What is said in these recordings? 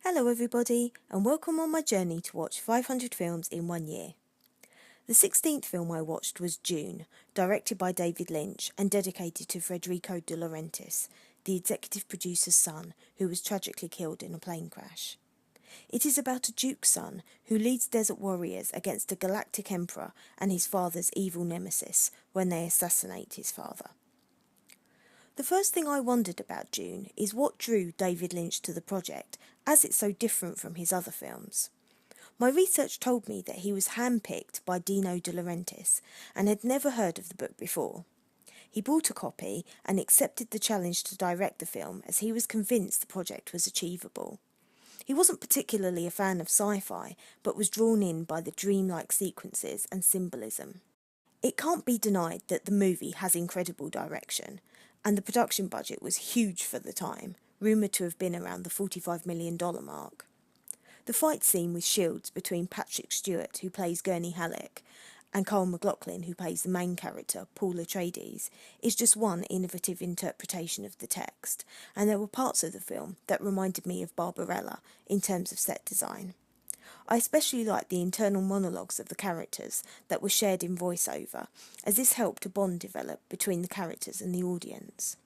Hello everybody, and welcome on my journey to watch 500 films in 1 year. The 16th film I watched was Dune, directed by David Lynch and dedicated to Federico De Laurentiis, the executive producer's son who was tragically killed in a plane crash. It is about a duke's son who leads desert warriors against a galactic emperor and his father's evil nemesis when they assassinate his father. The first thing I wondered about Dune is what drew David Lynch to the project, as it's so different from his other films. My research told me that he was handpicked by Dino De Laurentiis and had never heard of the book before. He bought a copy and accepted the challenge to direct the film as he was convinced the project was achievable. He wasn't particularly a fan of sci-fi, but was drawn in by the dreamlike sequences and symbolism. It can't be denied that the movie has incredible direction, and the production budget was huge for the time, rumoured to have been around the $45 million mark. The fight scene with shields between Patrick Stewart, who plays Gurney Halleck, and Carl MacLachlan, who plays the main character, Paul Atreides, is just one innovative interpretation of the text, and there were parts of the film that reminded me of Barbarella in terms of set design. I especially liked the internal monologues of the characters that were shared in voiceover, as this helped a bond develop between the characters and the audience.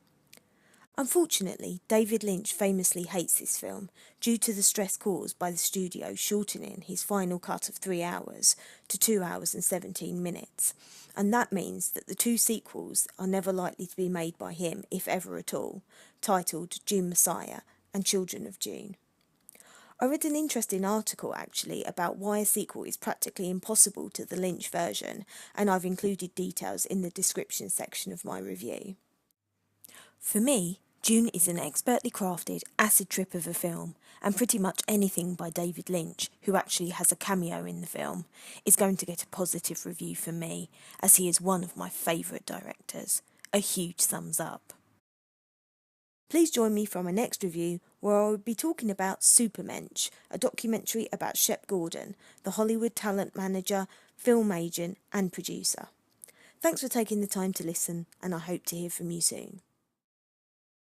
Unfortunately, David Lynch famously hates this film due to the stress caused by the studio shortening his final cut of 3 hours to 2 hours and 17 minutes, and that means that the two sequels are never likely to be made by him, if ever at all, titled Dune Messiah and Children of Dune. I read an interesting article actually about why a sequel is practically impossible to the Lynch version, and I've included details in the description section of my review. For me, Dune is an expertly crafted acid trip of a film, and pretty much anything by David Lynch, who actually has a cameo in the film, is going to get a positive review from me, as he is one of my favourite directors. A huge thumbs up. Please join me for my next review, where I will be talking about Supermensch, a documentary about Shep Gordon, the Hollywood talent manager, film agent and producer. Thanks for taking the time to listen, and I hope to hear from you soon.